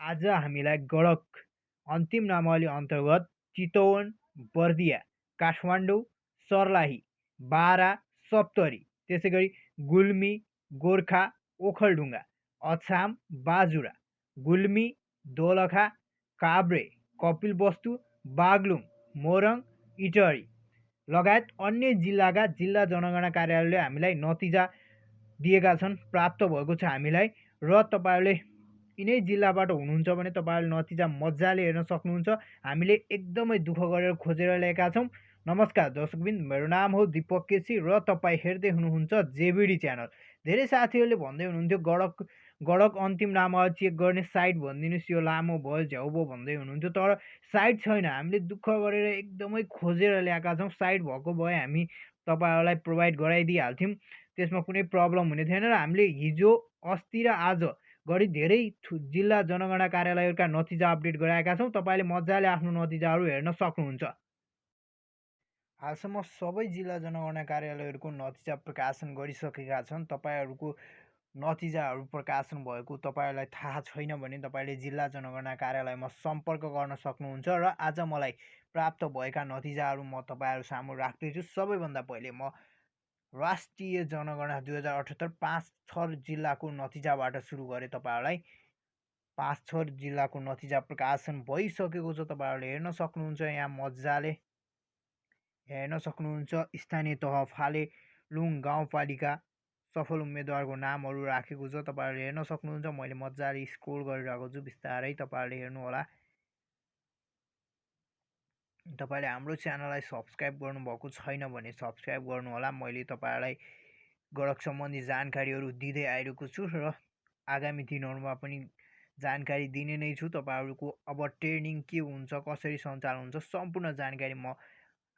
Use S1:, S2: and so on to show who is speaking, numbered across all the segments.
S1: आज हामीलाई गडक अन्तिम नामावली अन्तर्गत चितवन, बर्दिया, काठमाडौँ, सर्लाही, बारा, सप्तरी, त्यसैगरी गुल्मी, गोर्खा, ओखलढुङ्गा, अछाम, बाजुरा, गुल्मी, दोलखा, काभ्रे, कपिलवस्तु, बागलुङ, मोरङ, इटहरी लगायत अन्य जिल्लाका जिल्ला जनगणना कार्यालयले हामीलाई नतिजा दिएका छन्, प्राप्त भएको छ हामीलाई। र तपाईँहरूले यिनै जिल्लाबाट हुनुहुन्छ भने तपाईँहरूले नतिजा मजाले हेर्न सक्नुहुन्छ। हामीले एकदमै दुःख गरेर खोजेर ल्याएका छौँ। नमस्कार दर्शकबिन, मेरो नाम हो दीपक केसी र तपाईँ हेर्दै हुनुहुन्छ जेबिडी च्यानल। धेरै साथीहरूले भन्दै हुनुहुन्थ्यो गडक अन्तिम नामावली चेक गर्ने साइट भनिदिनुहोस्, यो लामो भयो झ्याउ भयो भन्दै हुनुहुन्थ्यो। तर साइट छैन, हामीले दुःख गरेर एकदमै खोजेर ल्याएका छौँ। साइट भएको भए हामी तपाईँहरूलाई प्रोभाइड गराइदिइहाल्थ्यौँ, त्यसमा कुनै प्रब्लम हुने थिएन। र हामीले हिजो, अस्ति र आज गरी धेरै जिल्ला जनगणना कार्यालयहरूका नतिजा अपडेट गराएका छौँ। तपाईँले मजाले आफ्नो नतिजाहरू हेर्न सक्नुहुन्छ। हालसम्म सबै जिल्ला जनगणना कार्यालयहरूको नतिजा प्रकाशन गरिसकेका छन्। तपाईँहरूको नतिजाहरू प्रकाशन भएको तपाईँहरूलाई थाहा छैन भने तपाईँले जिल्ला जनगणना कार्यालयमा सम्पर्क गर्न सक्नुहुन्छ। र आज मलाई प्राप्त भएका नतिजाहरू म तपाईँहरू सामु राख्दैछु। सबैभन्दा पहिले म राष्ट्रिय जनगणना 2078 पाँचथर जिल्लाको नतिजाबाट सुरु गरेँ। तपाईँहरूलाई पाँचथर जिल्लाको नतिजा प्रकाशन भइसकेको छ, तपाईँहरूले हेर्न सक्नुहुन्छ। यहाँ मजाले हेर्न सक्नुहुन्छ। स्थानीय तह फालेलुङ गाउँपालिका सफल उम्मेदवारको नामहरू राखेको छ, तपाईँहरूले हेर्न सक्नुहुन्छ। मैले मजाले स्क्रोल गरिरहेको छु, बिस्तारै तपाईँहरूले हेर्नुहोला। तपाईँले हाम्रो च्यानललाई सब्सक्राइब गर्नुभएको छैन भने सब्सक्राइब गर्नुहोला। मैले तपाईँहरूलाई गडक सम्बन्धी जानकारीहरू दिँदै आइरहेको छु र आगामी दिनहरूमा पनि जानकारी दिने नै छु। तपाईँहरूको अब ट्रेनिङ के हुन्छ, कसरी सञ्चालन हुन्छ, सम्पूर्ण जानकारी म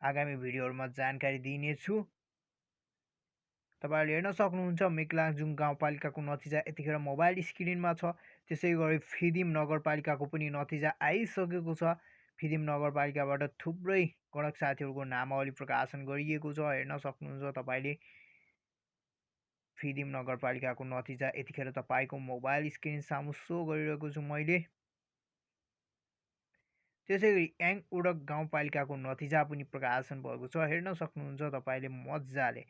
S1: आगामी भिडियोहरूमा जानकारी दिनेछु। तपाईँहरूले हेर्न सक्नुहुन्छ मेक्लाजुङ गाउँपालिकाको नतिजा यतिखेर मोबाइल स्क्रिनमा छ। त्यसै गरी फिदिम नगरपालिकाको पनि नतिजा आइसकेको छ। फिदिम नगरपालिकाबाट थुप्रै गडक साथीहरूको नामावली प्रकाशन गरिएको छ, हेर्न सक्नुहुन्छ तपाईँले। फिदिम नगरपालिकाको नतिजा यतिखेर तपाईँको मोबाइल स्क्रिन सामु सो गरिरहेको छु मैले। त्यसै गरी याङ उडक गाउँपालिकाको नतिजा पनि प्रकाशन भएको छ, हेर्न सक्नुहुन्छ तपाईँले मजाले।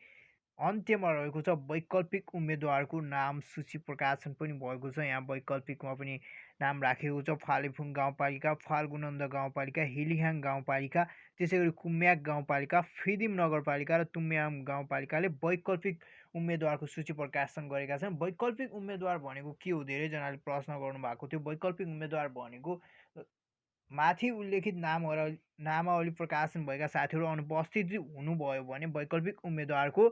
S1: अन्त्यमा रहेको छ वैकल्पिक उम्मेदवारको नाम सूची प्रकाशन पनि भएको छ। यहाँ वैकल्पिकमा पनि नाम राखेको छ फालेफुङ गाउँपालिका, फाल्गुनन्द गाउँपालिका, हिलिहाङ गाउँपालिका, त्यसै गरी कुम्याक गाउँपालिका, फिदिम नगरपालिका र तुम्याम गाउँपालिकाले वैकल्पिक उम्मेदवारको सूची प्रकाशन गरेका छन्। वैकल्पिक उम्मेदवार भनेको के हो, धेरैजनाले प्रश्न गर्नुभएको थियो। वैकल्पिक उम्मेदवार भनेको माथि उल्लेखित नामावली प्रकाशन भएका साथीहरू अनुपस्थित हुनुभयो भने वैकल्पिक उम्मेदवारको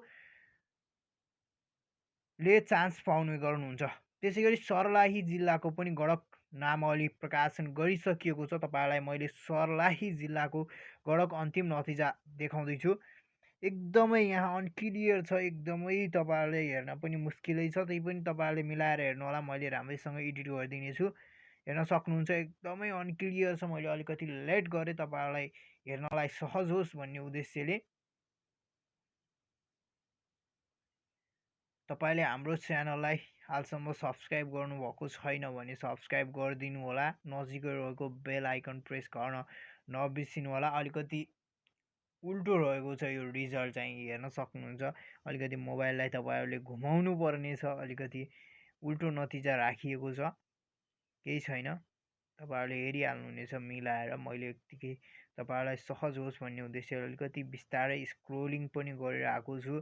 S1: ले चान्स पाउने गर्नुहुन्छ। त्यसै गरी सर्लाही जिल्लाको पनि गडक नामावली प्रकाशन गरिसकिएको छ। तपाईँहरूलाई मैले सर्लाही जिल्लाको गडक अन्तिम नतिजा देखाउँदैछु। एकदमै यहाँ अनक्लियर छ, एकदमै तपाईँहरूले हेर्न पनि मुस्किलै छ। त्यही पनि तपाईँहरूले मिलाएर हेर्नुहोला, मैले राम्रैसँग एडिट गरिदिनेछु। हेर्न सक्नुहुन्छ एकदमै अनक्लियर छ। मैले अलिकति लेट गरेँ तपाईँहरूलाई हेर्नलाई सहज होस् भन्ने उद्देश्यले। तपाईँले हाम्रो च्यानललाई हालसम्म सब्सक्राइब गर्नुभएको छैन भने सब्सक्राइब गरिदिनु होला। नजिकै रहेको बेल आइकन प्रेस गर्न नबिर्सिनु होला। अलिकति उल्टो रहेको छ यो रिजल्ट चाहिँ, हेर्न सक्नुहुन्छ। अलिकति मोबाइललाई तपाईँहरूले घुमाउनु पर्ने छ, अलिकति उल्टो नतिजा राखिएको छ। केही छैन, तपाईँहरूले हेरिहाल्नुहुनेछ मिलाएर। मैले यत्तिकै तपाईँहरूलाई सहज होस् भन्ने उद्देश्यले अलिकति बिस्तारै स्क्रोलिङ पनि गरिरहेको छु।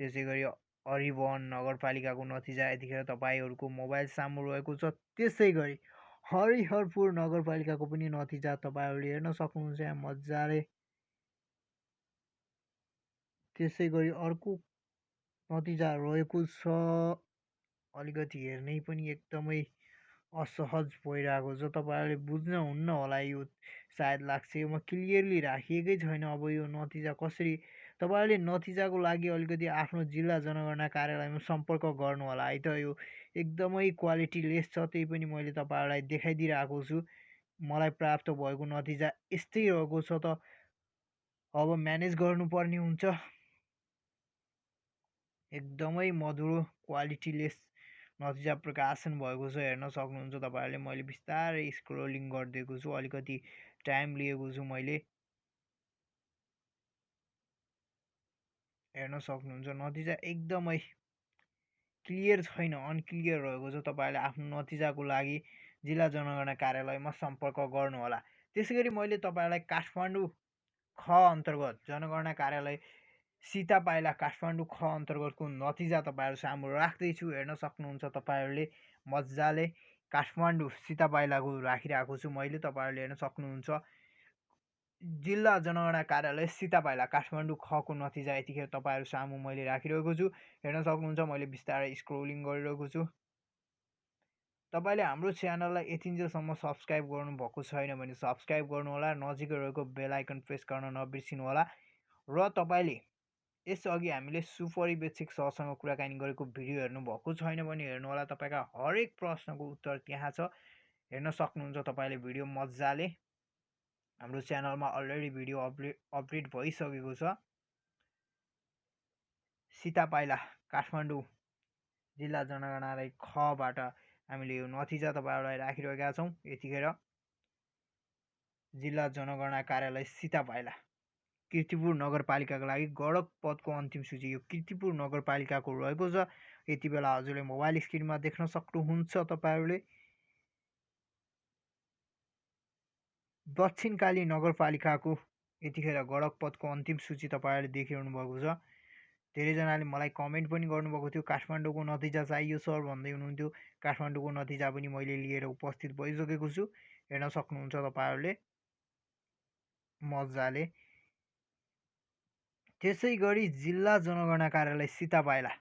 S1: त्यसै गरी हरिवन नगरपालिकाको नतिजा यतिखेर तपाईँहरूको मोबाइल सामु रहेको छ। त्यसै गरी हरिहरपुर नगरपालिकाको पनि नतिजा तपाईँहरूले हेर्न सक्नुहुन्छ यहाँ मजाले। त्यसै गरी अर्को नतिजा रहेको छ, अलिकति हेर्नै पनि एकदमै असहज भइरहेको छ। तपाईँहरूले बुझ्नुहुन्न होला, यो सायद लाग्छ योमा क्लियरली राखिएकै छैन। अब यो नतिजा कसरी, तपाईँहरूले नतिजाको लागि अलिकति आफ्नो जिल्ला जनगणना कार्यालयमा सम्पर्क गर्नु होला है त। यो एकदमै क्वालिटी लेस छ, त्यही पनि मैले तपाईँहरूलाई देखाइदिइरहेको छु। मलाई प्राप्त भएको नतिजा यस्तै रहेको छ, त अब म्यानेज गर्नुपर्ने हुन्छ। एकदमै मधुरो क्वालिटी लेस नतिजा प्रकाशन भएको छ, हेर्न सक्नुहुन्छ तपाईँहरूले। मैले बिस्तारै स्क्रोलिङ गरिदिएको छु, अलिकति टाइम लिएको छु मैले। हेर्न सक्नुहुन्छ नतिजा एकदमै क्लियर छैन, अनक्लियर रहेको छ। तपाईँहरूले आफ्नो नतिजाको लागि जिल्ला जनगणना कार्यालयमा सम्पर्क गर्नुहोला। त्यसैगरी मैले तपाईँहरूलाई काठमाडौँ ख अन्तर्गत जनगणना कार्यालय सीतापाइला काठमाडौँ ख अन्तर्गतको नतिजा तपाईँहरू सामु राख्दैछु। हेर्न सक्नुहुन्छ तपाईँहरूले मजाले काठमाडौँ सीतापाइलाको राखिरहेको छु मैले। तपाईँहरूले हेर्न सक्नुहुन्छ जिल्ला जनगणना कार्यालय सीतापाइला काठमाडौँ खको नतिजा यतिखेर तपाईँहरू सामु मैले राखिरहेको छु। हेर्न सक्नुहुन्छ मैले बिस्तारै स्क्रोलिङ गरिरहेको छु। तपाईँले हाम्रो च्यानललाई यतिन्जेलसम्म सब्सक्राइब गर्नुभएको छैन भने सब्सक्राइब गर्नुहोला, नजिकै रहेको बेल आइकन प्रेस गर्न नबिर्सिनुहोला। र तपाईँले यसअघि हामीले सुपरिवेक्षक सरसँग कुराकानी गरेको भिडियो हेर्नुभएको छैन भने हेर्नुहोला। तपाईँका हरेक प्रश्नको उत्तर त्यहाँ छ, हेर्न सक्नुहुन्छ तपाईँले भिडियो मजाले। हाम्रो च्यानलमा अलरेडी भिडियो अपडेट भइसकेको छ। सीतापाइला काठमाडौँ जिल्ला जनगणनालय खबाट हामीले यो नतिजा तपाईँहरूलाई राखिरहेका छौँ। यतिखेर जिल्ला जनगणना कार्यालय सीतापाइला कीर्तिपुर नगरपालिकाको लागि गणक पदको अन्तिम सूची यो कीर्तिपुर नगरपालिकाको रहेको छ। यति बेला हजुरले मोबाइल स्क्रिनमा देख्न सक्नुहुन्छ तपाईँहरूले। दक्षिणकाली नगरपालिकाको यतिखेर गणक पदको अन्तिम सूची तपाईँहरूले देखिरहनु भएको छ। धेरैजनाले मलाई कमेन्ट पनि गर्नुभएको थियो, काठमाडौँको नतिजा चाहियो सर भन्दै हुनुहुन्थ्यो। काठमाडौँको नतिजा पनि मैले लिएर उपस्थित भइसकेको छु, हेर्न सक्नुहुन्छ तपाईँहरूले मजाले। त्यसै गरी जिल्ला जनगणना कार्यालय सीतापाइला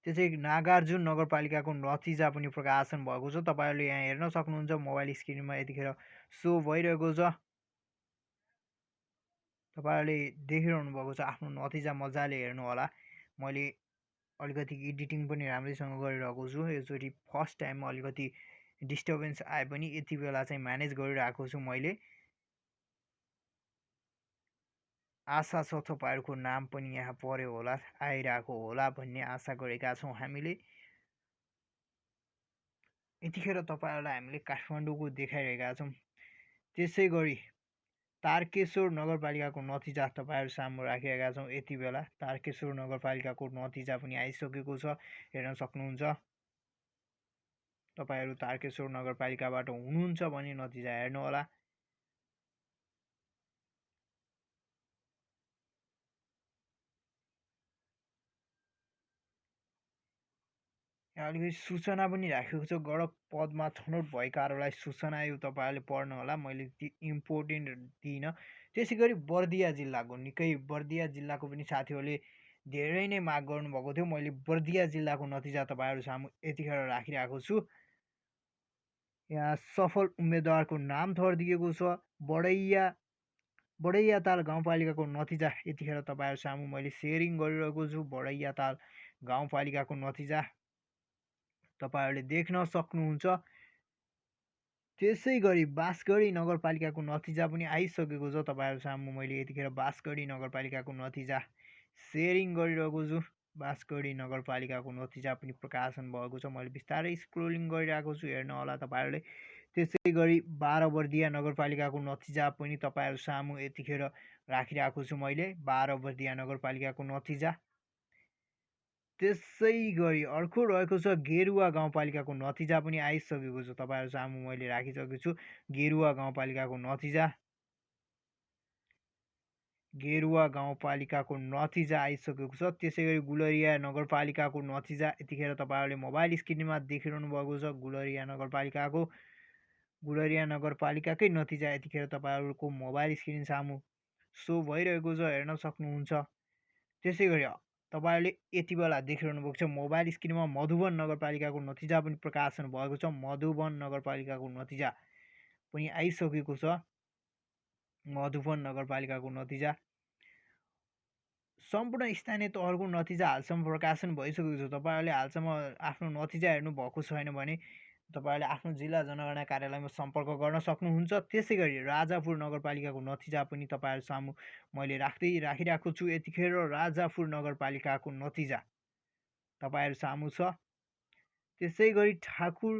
S1: त्यसै नागार्जुन नगरपालिकाको नतिजा पनि प्रकाशन भएको छ। तपाईँहरूले यहाँ हेर्न सक्नुहुन्छ मोबाइल स्क्रिनमा यतिखेर सो भइरहेको छ। तपाईँहरूले देखिरहनु भएको छ आफ्नो नतिजा मजाले हेर्नुहोला। मैले अलिकति एडिटिङ पनि राम्रैसँग गरिरहेको छु। यसचोटि फर्स्ट टाइममा अलिकति डिस्टर्बेन्स आए पनि यति बेला चाहिँ म्यानेज गरिरहेको छु मैले। आशा छ तपाईँहरूको नाम पनि यहाँ पर्यो होला, आइरहेको होला भन्ने आशा गरेका छौँ हामीले। यतिखेर तपाईँहरूलाई हामीले काठमाडौँको देखाइरहेका छौँ। त्यसै गरी तारकेश्वर नगरपालिकाको नतिजा तपाईँहरू सामु राखिरहेका छौँ। यति बेला तारकेश्वर नगरपालिकाको नतिजा पनि आइसकेको छ, हेर्न सक्नुहुन्छ। तपाईँहरू तारकेश्वर नगरपालिकाबाट हुनुहुन्छ भने नतिजा हेर्नुहोला। यहाँ अलिकति सूचना पनि राखेको छ, गणक पदमा छनौट भएकाहरूलाई सूचना, यो तपाईँहरूले पढ्नु होला, मैले इम्पोर्टेन्ट दिइनँ। त्यसै गरी बर्दिया जिल्लाको बर्दिया जिल्लाको पनि साथीहरूले धेरै नै माग गर्नुभएको थियो। मैले बर्दिया जिल्लाको नतिजा तपाईँहरू सामु यतिखेर राखिरहेको छु। यहाँ सफल उम्मेदवारको नाम थर दिएको छ। बडैयाताल गाउँपालिकाको नतिजा यतिखेर तपाईँहरू सामु मैले सेयरिङ गरिरहेको छु। बडैयाताल गाउँपालिकाको नतिजा तपाईँहरूले देख्न सक्नुहुन्छ। त्यसै गरी बाँसगढी नगरपालिकाको नतिजा पनि आइसकेको छ। तपाईँहरू सामु मैले यतिखेर बाँसगढी नगरपालिकाको नतिजा सेयरिङ गरिरहेको छु। बाँसगढी नगरपालिकाको नतिजा पनि प्रकाशन भएको छ। मैले बिस्तारै स्क्रोलिङ गरिरहेको छु, हेर्न होला तपाईँहरूले। त्यसै गरी बाह्रबर्दिया नगरपालिकाको नतिजा पनि तपाईँहरू सामु यतिखेर राखिरहेको छु मैले, बाह्रबर्दिया नगरपालिकाको नतिजा। त्यसै गरी अर्को रहेको छ गेरुवा गाउँपालिकाको नतिजा पनि आइसकेको छ। तपाईँहरू सामु मैले राखिसकेको छु गेरुवा गाउँपालिकाको नतिजा। गेरुवा गाउँपालिकाको नतिजा आइसकेको छ। त्यसै गरी गुलरिया नगरपालिकाको नतिजा यतिखेर तपाईँहरूले मोबाइल स्क्रिनमा देखिरहनु भएको छ। गुलरिया नगरपालिकाकै नतिजा यतिखेर तपाईँहरूको मोबाइल स्क्रिन सामु सो भइरहेको छ, हेर्न सक्नुहुन्छ। त्यसै गरी तपाईँहरूले यति बेला देखिरहनु भएको छ मोबाइल स्क्रिनमा मधुवन नगरपालिकाको नतिजा पनि प्रकाशन भएको छ। मधुवन नगरपालिकाको नतिजा पनि आइसकेको छ। मधुवन नगरपालिकाको नतिजा सम्पूर्ण स्थानीय तहको नतिजा हालसम्म प्रकाशन भइसकेको छ। तपाईँहरूले हालसम्म आफ्नो नतिजा हेर्नु भएको छैन भने तपाईँहरूले आफ्नो जिल्ला जनगणना कार्यालयमा सम्पर्क गर्न सक्नुहुन्छ। त्यसै गरी राजापुर नगरपालिकाको नतिजा पनि तपाईँहरू सामु मैले राखिरहेको छु। यतिखेर राजापुर नगरपालिकाको नतिजा तपाईँहरू सामु छ। त्यसै गरी ठाकुर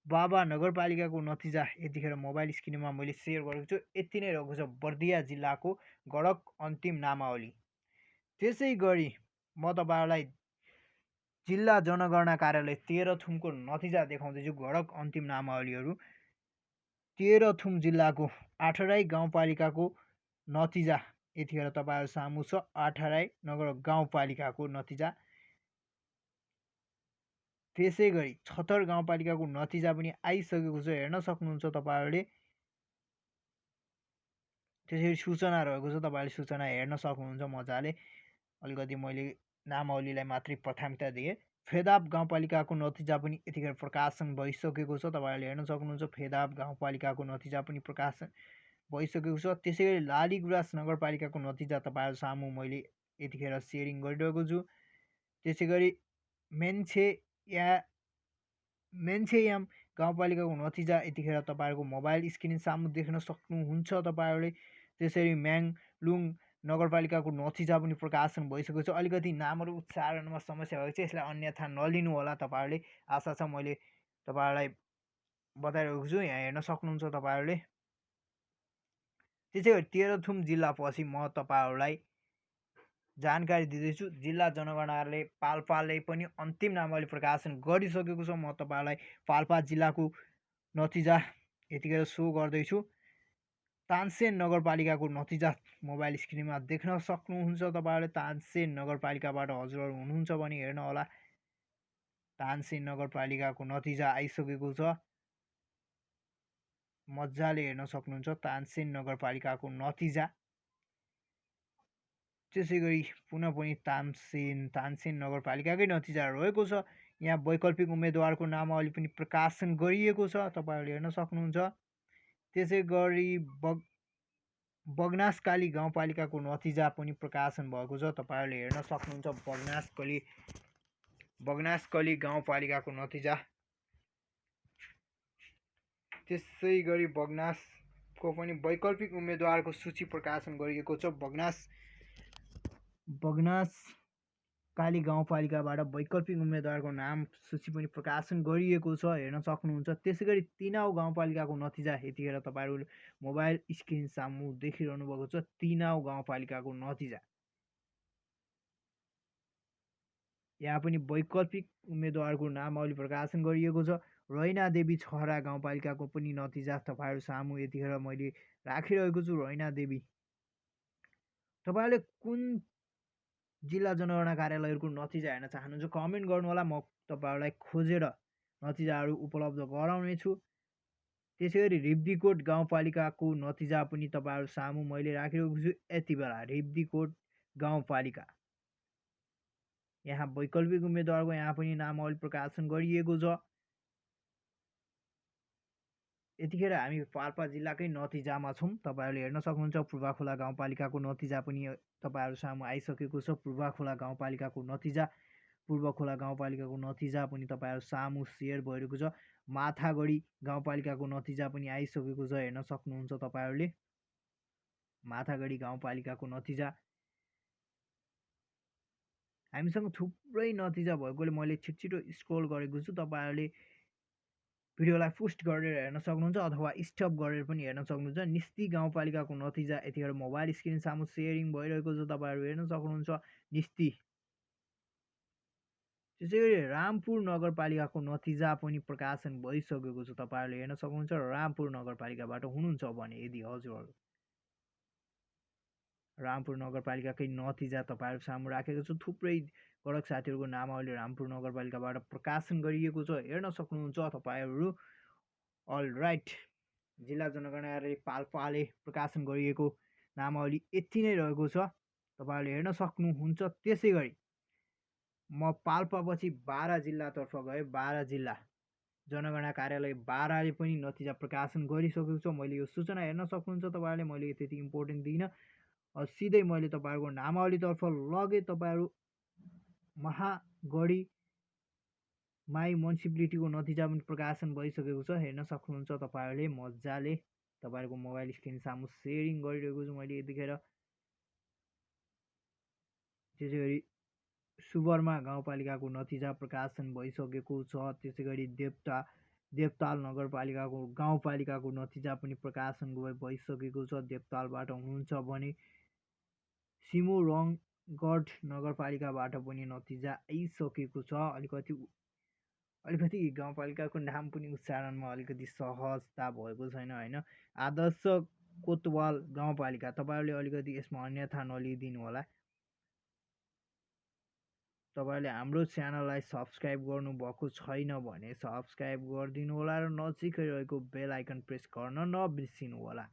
S1: बाबा नगरपालिकाको नतिजा यतिखेर मोबाइल स्क्रिनमा मैले सेयर गरेको छु। यति नै रहेको छ बर्दिया जिल्लाको गडक अन्तिम नामावली। त्यसै गरी म तपाईँहरूलाई जिल्ला जनगणना कार्यालय तेह्रथुमको नतिजा देखाउँदैछु। गडक अन्तिम नामावलीहरू तेह्रथुम जिल्लाको आठराई गाउँपालिकाको नतिजा यतिखेर तपाईँहरू सामु छ। आठराई नगर गाउँपालिकाको नतिजा। त्यसै गरी छतर गाउँपालिकाको नतिजा पनि आइसकेको छ, हेर्न सक्नुहुन्छ तपाईँहरूले। त्यसरी सूचना रहेको छ, तपाईँहरूले सूचना हेर्न सक्नुहुन्छ मजाले। अलिकति मैले नामावलीलाई मात्रै प्राथमिकता दिएँ। फेदाब गाउँपालिकाको नतिजा पनि यतिखेर प्रकाशन भइसकेको छ, तपाईँहरूले हेर्न सक्नुहुन्छ। फेदाब गाउँपालिकाको नतिजा पनि प्रकाशन भइसकेको छ। त्यसै गरी लालीगुराँस नगरपालिकाको नतिजा तपाईँहरू सामु मैले यतिखेर सेयरिङ गरिरहेको छु। त्यसै गरी मेन्चेयाम गाउँपालिकाको नतिजा यतिखेर तपाईँहरूको मोबाइल स्क्रिन सामु देख्न सक्नुहुन्छ तपाईँहरूले। त्यसरी म्याङलुङ नगरपालिकाको नतिजा पनि प्रकाशन भइसकेको छ। अलिकति नामहरू उच्चारणमा समस्या भएको छ, यसलाई अन्यथा नलिनु होला तपाईँहरूले। आशा छ मैले तपाईँहरूलाई बताइरहेको छु, यहाँ हेर्न सक्नुहुन्छ तपाईँहरूले। त्यसै गरी तेह्रथुम जिल्लापछि म तपाईँहरूलाई जानकारी दिँदैछु। जिल्ला जनगणनाले पाल्पाले पनि अन्तिम नामावली प्रकाशन गरिसकेको छ। म तपाईँहरूलाई पाल्पा जिल्लाको नतिजा यतिखेर सो गर्दैछु। तानसेन नगरपालिकाको नतिजा मोबाइल स्क्रिनमा देख्न सक्नुहुन्छ तपाईँहरूले। तानसेन नगरपालिकाबाट हजुरहरू हुनुहुन्छ भने हेर्न होला। तानसेन नगरपालिकाको नतिजा आइसकेको छ, मजाले हेर्न सक्नुहुन्छ तानसेन नगरपालिकाको नतिजा। त्यसै गरी पुनः पनि तानसेन नगरपालिकाकै नतिजा रहेको छ। यहाँ वैकल्पिक उम्मेदवारको नामावली पनि प्रकाशन गरिएको छ, तपाईँहरूले हेर्न सक्नुहुन्छ। त्यसै गरी बगनासकाली गाउँपालिकाको नतिजा पनि प्रकाशन भएको छ, तपाईँहरूले हेर्न सक्नुहुन्छ। बगनासकाली गाउँपालिकाको नतिजा। त्यसै गरी बगनासको पनि वैकल्पिक उम्मेदवारको सूची प्रकाशन गरिएको छ। बगनासकाली गाउँपालिकाबाट वैकल्पिक उम्मेदवारको नाम सूची पनि प्रकाशन गरिएको छ, हेर्न सक्नुहुन्छ। त्यसै गरी तिनाउ गाउँपालिकाको नतिजा यतिखेर तपाईँहरू मोबाइल स्क्रिन सामु देखिरहनु भएको छ। तिनाउ गाउँपालिकाको नतिजा यहाँ पनि वैकल्पिक उम्मेदवारको नामावली प्रकाशन गरिएको छ। रैना देवी छहरा गाउँपालिकाको पनि नतिजा तपाईँहरू सामु यतिखेर मैले राखिरहेको छु। रैना देवी तपाईँहरूले कुन जिल्ला जनगणना कार्यालयहरूको नतिजा हेर्न चाहनुहुन्छ कमेन्ट गर्नु होला। म तपाईँहरूलाई खोजेर नतिजाहरू उपलब्ध गराउनेछु। त्यसै गरी रिब्दीकोट गाउँपालिकाको नतिजा पनि तपाईँहरू सामु मैले राखिरहेको छु। यति बेला रिब्दीकोट गाउँपालिका यहाँ वैकल्पिक उम्मेदवारको यहाँ पनि नामावली प्रकाशन गरिएको छ। यतिखेर हामी पाल्पा जिल्लाकै नतिजामा छौँ, तपाईँहरूले हेर्न सक्नुहुन्छ। पूर्वाखोला गाउँपालिकाको नतिजा पनि तपाईँहरू सामु आइसकेको छ। पूर्वाखोला गाउँपालिकाको नतिजा पनि तपाईँहरू सामु सेयर भइरहेको छ। माथागढी गाउँपालिकाको नतिजा पनि आइसकेको छ, हेर्न सक्नुहुन्छ तपाईँहरूले। माथागढी गाउँपालिकाको नतिजा हामीसँग थुप्रै नतिजा भएकोले मैले छिटो स्क्रोल गरेको छु। तपाईँहरूले भिडियोलाई पोस्ट गरेर हेर्न सक्नुहुन्छ अथवा स्टप गरेर पनि हेर्न सक्नुहुन्छ। निस्ती गाउँपालिकाको नतिजा यतिखेर मोबाइल स्क्रिन सामु सेयरिङ भइरहेको छ, तपाईँहरू हेर्न सक्नुहुन्छ। निस्ती। त्यसै गरी रामपुर नगरपालिकाको नतिजा पनि प्रकाशन भइसकेको छ, तपाईँहरूले हेर्न सक्नुहुन्छ। रामपुर नगरपालिकाबाट हुनुहुन्छ भने यदि हजुरहरू रामपुर नगरपालिकाकै नतिजा तपाईँहरू सामु राखेको छु। थुप्रै गडक साथीहरूको नामावली रामपुर नगरपालिकाबाट प्रकाशन गरिएको छ, हेर्न सक्नुहुन्छ तपाईँहरू। अल राइट, जिल्ला जनगणना पाल्पाले प्रकाशन गरिएको नामावली यति नै रहेको छ, तपाईँहरूले हेर्न सक्नुहुन्छ। त्यसै गरी म पाल्पापछि बारा जिल्लातर्फ गएँ। बारा जिल्ला जनगणना कार्यालय बाराले पनि नतिजा प्रकाशन गरिसकेको छ, मैले यो सूचना हेर्न सक्नुहुन्छ तपाईँहरूले। मैले त्यति इम्पोर्टेन्ट दिइनँ, सिधै मैले तपाईँहरूको नामावलीतर्फ लगेँ। तपाईँहरू महागढी माई म्युनिसिपालिटीको नतिजा पनि प्रकाशन भइसकेको छ, हेर्न सक्नुहुन्छ तपाईँहरूले मजाले। तपाईँहरूको मोबाइल स्क्रिन सामु सेयरिङ गरिरहेको छु मैले यतिखेर। त्यसै गरी सुबर्मा गाउँपालिकाको नतिजा प्रकाशन भइसकेको छ। त्यसै गरी देवताल नगरपालिकाको गाउँपालिकाको नतिजा पनि प्रकाशन भइसकेको छ। देवतालबाट हुनुहुन्छ भने सिमुरङगढ नगरपालिकाबाट पनि नतिजा आइसकेको छ। अलिकति गाउँपालिकाको नाम पनि उच्चारणमा अलिकति सहजता भएको छैन होइन। आदर्श कोतवाल गाउँपालिका, तपाईँहरूले अलिकति यसमा अन्यथा नलिदिनु होला। तपाईँहरूले हाम्रो च्यानललाई सब्सक्राइब गर्नुभएको छैन भने सब्सक्राइब गरिदिनु होला र नजिकै रहेको बेल आइकन प्रेस गर्न नबिर्सिनु होला।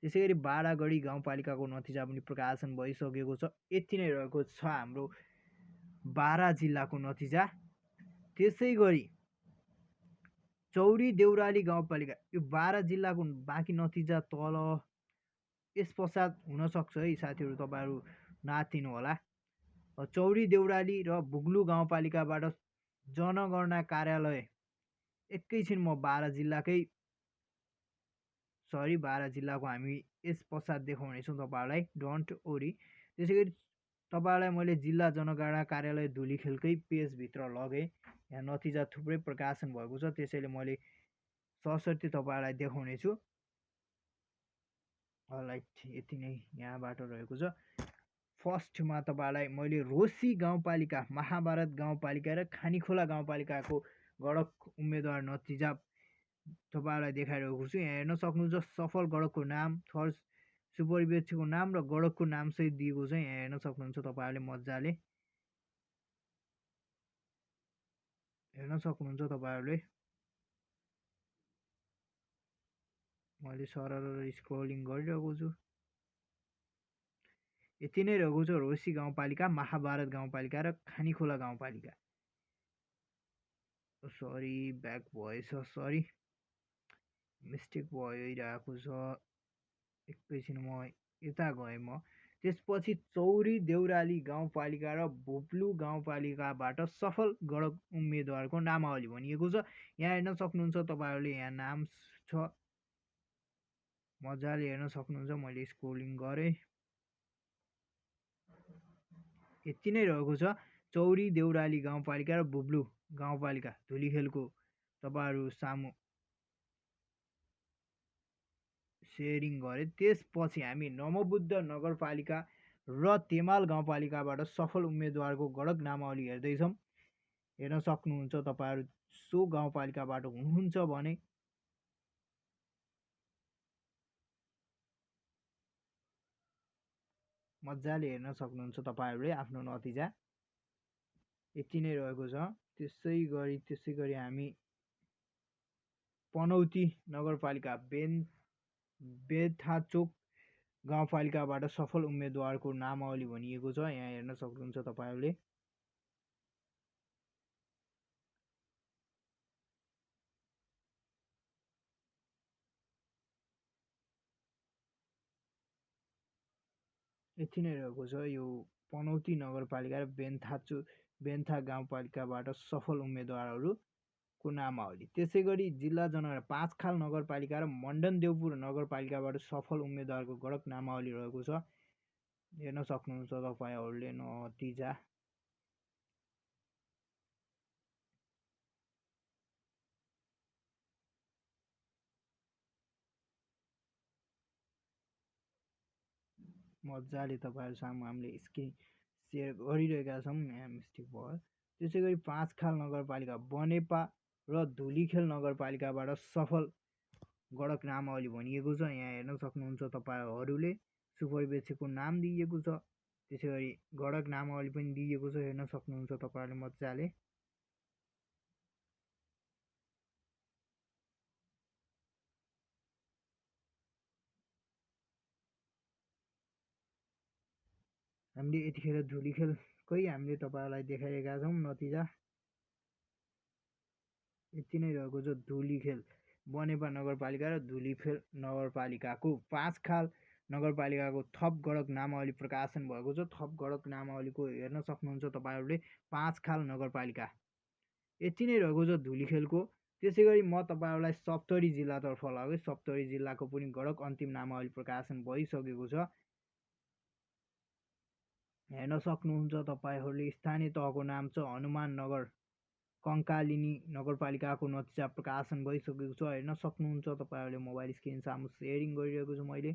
S1: त्यसै गरी बारागढी गाउँपालिकाको नतिजा पनि प्रकाशन भइसकेको छ। यति नै रहेको छ हाम्रो बारा जिल्लाको नतिजा। त्यसै गरी चौरी देउराली गाउँपालिका, यो बारा जिल्लाको बाँकी नतिजा तल यस पश्चात हुनसक्छ है साथीहरू, तपाईँहरू नातिनु होला। चौरी देउराली र बुग्लु गाउँपालिकाबाट जनगणना कार्यालय, एकैछिन म बारा जिल्लाको हामी यस पश्चात देखाउनेछौँ तपाईँहरूलाई, डोन्ट वरी। त्यसै गरी तपाईँहरूलाई मैले जिल्ला जनगणना कार्यालय धुलीखेलकै पेजभित्र लगेँ। यहाँ नतिजा थुप्रै प्रकाशन भएको छ, त्यसैले मैले सशर्ती तपाईँहरूलाई देखाउनेछु। राइट, यति नै यहाँबाट रहेको छ। फर्स्टमा तपाईँहरूलाई मैले रोसी गाउँपालिका, महाभारत गाउँपालिका र खानीखोला गाउँपालिकाको गडक उम्मेदवार नतिजा तपाईँहरूलाई देखाइरहेको छु। यहाँ हेर्न सक्नुहुन्छ सफल गडकको नाम, थर्ड सुपरिवेक्षकको नाम र गडकको नाम सहित दिएको छ। यहाँ हेर्न सक्नुहुन्छ तपाईँहरूले मजाले हेर्न सक्नुहुन्छ तपाईँहरूले। मैले सरल स्क्रोलिङ गरिरहेको छु। यति नै रहेको छ रोसी गाउँपालिका, महाभारत गाउँपालिका र खानीखोला गाउँपालिका। सरी, ब्याक भएछ, सरी मिस्टेक भइरहेको छ। एकैछिन म यता गएँ म। त्यसपछि चौरी देउराली गाउँपालिका र भोप्लु गाउँपालिकाबाट सफल गडक उम्मेदवारको नामावली भनिएको छ। यहाँ हेर्न सक्नुहुन्छ तपाईँहरूले, यहाँ नाम छ, मजाले हेर्न सक्नुहुन्छ। मैले स्क्रोलिङ गरेँ। यति नै रहेको छ चौरी देउराली गाउँपालिका र बुब्लु गाउँपालिका धुलीखेलको तपाईँहरू सामु सेयरिङ गरे। त्यसपछि हामी नमोबुद्ध नगरपालिका र तेमाल गाउँपालिकाबाट सफल उम्मेदवारको गडक नामावली हेर्दैछौँ। हेर्न सक्नुहुन्छ तपाईँहरू सो गाउँपालिकाबाट हुनुहुन्छ भने मजाले हेर्न सक्नुहुन्छ तपाईँहरूले आफ्नो नतिजा। यति नै रहेको छ। त्यसै गरी हामी पनौती नगरपालिका बेथाचोक गाउँपालिकाबाट सफल उम्मेदवारको नामावली भनिएको छ। यहाँ हेर्न सक्नुहुन्छ तपाईँहरूले। यति नै रहेको छ यो पनौती नगरपालिका र बेन्था गाउँपालिकाबाट सफल उम्मेदवारहरूको नामावली। त्यसै गरी जिल्ला जनगणना पाँचखाल नगरपालिका र मण्डनदेवपुर नगरपालिकाबाट सफल उम्मेदवारको गडक नामावली रहेको छ। हेर्न सक्नुहुन्छ तपाईँहरूले नतिजा। मजाले तपाईँहरू सामु हामीले स्क्रिन सेयर गरिरहेका छौँ। यहाँ मिस्टेक भयो। त्यसै गरी पाँचखाल नगरपालिका, बनेपा र धुलीखेल नगरपालिकाबाट सफल गडक नामावली भनिएको छ। यहाँ हेर्न सक्नुहुन्छ तपाईँहरूले सुपरिवेक्षकको नाम दिइएको छ। त्यसै गरी गडक नामावली पनि दिइएको छ। हेर्न सक्नुहुन्छ तपाईँहरूले मजाले। हामीले यतिखेर धुलीखेलकै हामीले तपाईँहरूलाई देखाइरहेका छौँ नतिजा। यति नै रहेको छ धुलीखेल बनेपा नगरपालिका र धुलीखेल नगरपालिकाको। पाँचखाल नगरपालिकाको थप गडक नामावली प्रकाशन भएको छ। थप गडक नामावलीको हेर्न सक्नुहुन्छ तपाईँहरूले पाँचखाल नगरपालिका। यति नै रहेको छ धुलीखेलको। त्यसै गरी म तपाईँहरूलाई सप्तरी जिल्लातर्फ लगेँ। सप्तरी जिल्लाको पनि गडक अन्तिम नामावली प्रकाशन भइसकेको छ। हेर्न सक्नुहुन्छ तपाईँहरूले स्थानीय तहको नाम छ हनुमान नगर कङ्कालिनी नगरपालिकाको नतिजा प्रकाशन भइसकेको छ। हेर्न सक्नुहुन्छ तपाईँहरूले मोबाइल स्क्रिन सामु सेयरिङ गरिरहेको छु मैले।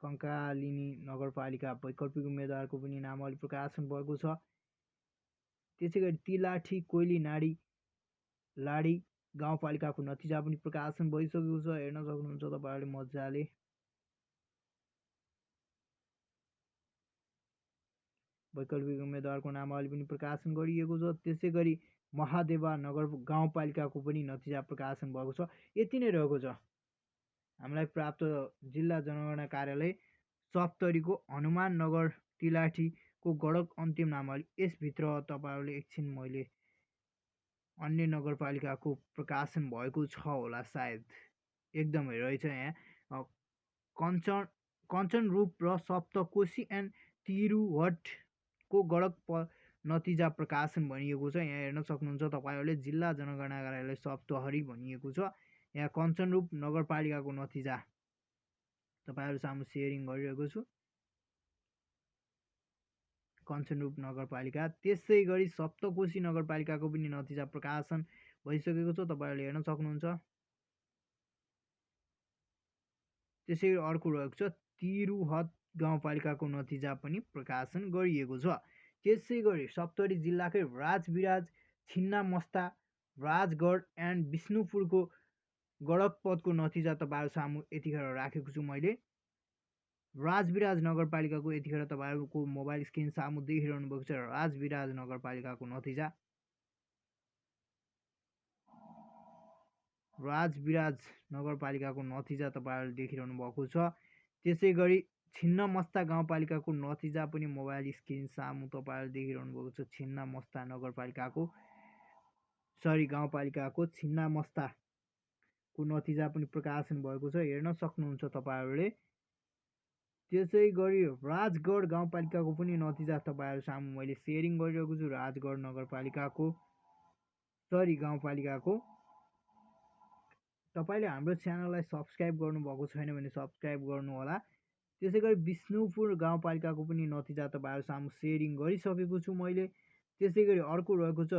S1: कङ्कालिनी नगरपालिका वैकल्पिक उम्मेदवारको पनि नामावली प्रकाशन भएको छ। त्यसै गरी तिलाठी कोइली लाडी गाउँपालिकाको नतिजा पनि प्रकाशन भइसकेको छ। हेर्न सक्नुहुन्छ तपाईँहरूले मजाले। वैकल्पिक उम्मेदवारको नामावली पनि प्रकाशन गरिएको छ। त्यसै गरी महादेवा नगर गाउँपालिकाको पनि नतिजा प्रकाशन भएको छ। यति नै रहेको छ। हामीलाई प्राप्त जिल्ला जनगणना कार्यालय सप्तरीको हनुमान नगर तिलाठीको गडक अन्तिम नामावली। यसभित्र तपाईँहरूले एकछिन मैले अन्य नगरपालिकाको प्रकाशन भएको छ होला सायद, एकदमै रहेछ। यहाँ कञ्चनरूप र सप्तकोशी एन्ड तिरुवट को गडक नतिजा प्रकाशन भनिएको छ। यहाँ हेर्न सक्नुहुन्छ तपाईँहरूले जिल्ला जनगणना कार्यालय सप्तहरी भनिएको छ। यहाँ कञ्चनरूप नगरपालिकाको नतिजा तपाईँहरू सामु सेयरिङ गरिरहेको छु। कञ्चनरूप नगरपालिका। त्यसै गरी सप्तकोशी नगरपालिकाको पनि नतिजा प्रकाशन भइसकेको छ, तपाईँहरूले हेर्न सक्नुहुन्छ। त्यसै गरी अर्को रहेको छ तिरुहट गाउँपालिकाको नतिजा पनि प्रकाशन गरिएको छ। त्यसै गरी सप्तरी जिल्लाकै राजविराज छिन्नामस्ता राजगढ एन्ड विष्णुपुरको गडक पदको नतिजा तपाईँहरू सामु यतिखेर राखेको छु मैले। राजविराज नगरपालिकाको यतिखेर तपाईँहरूको मोबाइल स्क्रिन सामु देखिरहनु भएको छ राजविराज नगरपालिकाको नतिजा। राजविराज नगरपालिकाको नतिजा तपाईँहरूले देखिरहनु भएको छ। त्यसै गरी छिन्नमस्ता गाउँपालिकाको नतिजा पनि मोबाइल स्क्रिन सामु तपाईँहरूले देखिरहनु भएको छ। छिन्नामस्ता नगरपालिकाको गाउँपालिकाको छिन्नामस्ताको नतिजा पनि प्रकाशन भएको छ। हेर्न सक्नुहुन्छ तपाईँहरूले। त्यसै गरी राजगढ गाउँपालिकाको पनि नतिजा तपाईँहरू सामु मैले सेयरिङ गरिरहेको छु। राजगढ नगरपालिकाको गाउँपालिकाको। तपाईँले हाम्रो च्यानललाई सब्सक्राइब गर्नुभएको छैन भने सब्सक्राइब गर्नुहोला। त्यसै गरी विष्णुपुर गाउँपालिकाको पनि नतिजा तपाईँहरू सामु सेयरिङ गरिसकेको छु मैले। त्यसै गरी अर्को रहेको छ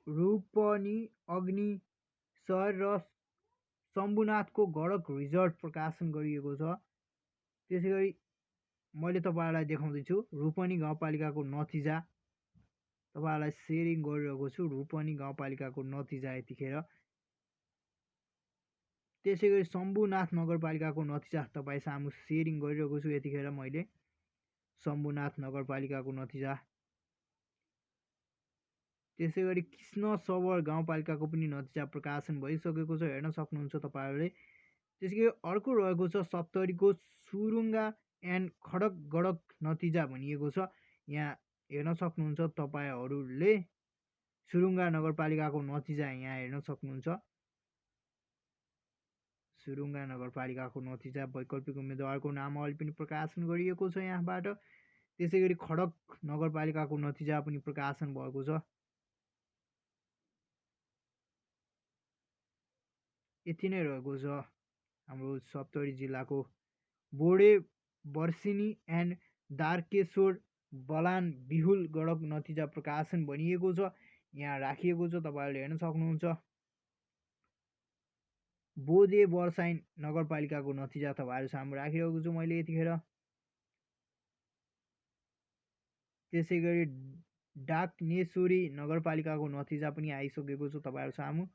S1: रूपनी अग्निशर र शम्भुनाथको गडक रिजल्ट प्रकाशन गरिएको छ। त्यसै गरी मैले तपाईँहरूलाई देखाउँदैछु रूपनी गाउँपालिकाको नतिजा तपाईँहरूलाई सेयरिङ गरिरहेको छु। रूपनी गाउँपालिकाको नतिजा यतिखेर। त्यसै गरी शम्भुनाथ नगरपालिकाको नतिजा तपाईँ सामु सेयरिङ गरिरहेको छु यतिखेर मैले। शम्भुनाथ नगरपालिकाको नतिजा। त्यसै गरी कृष्ण सबर गाउँपालिकाको पनि नतिजा प्रकाशन भइसकेको छ। हेर्न सक्नुहुन्छ तपाईँहरूले। त्यसै गरी अर्को रहेको छ सप्तरीको सुरुङ्गा एन्ड खडक गडक नतिजा भनिएको छ। यहाँ हेर्न सक्नुहुन्छ तपाईँहरूले सुरुङ्गा नगरपालिकाको नतिजा यहाँ हेर्न सक्नुहुन्छ। सुरुङ्गा नगरपालिकाको नतिजा वैकल्पिक उम्मेदवारको नामावली पनि प्रकाशन गरिएको छ यहाँबाट। त्यसै गरी खडक नगरपालिकाको नतिजा पनि प्रकाशन भएको छ। यति नै रहेको छ हाम्रो सप्तरी जिल्लाको बोडे वर्षिनी एन्ड दार्केश्वर बलान बिहुल गडक नतिजा प्रकाशन भनिएको छ। यहाँ राखिएको छ, तपाईँहरूले हेर्न सक्नुहुन्छ। बोधे वर्षाइन नगरपालिकाको नतिजा तपाईँहरू सामु राखिरहेको छु मैले यतिखेर। त्यसै गरी डाकनेश्वरी नगरपालिकाको नतिजा पनि आइसकेको छ तपाईँहरू सामु।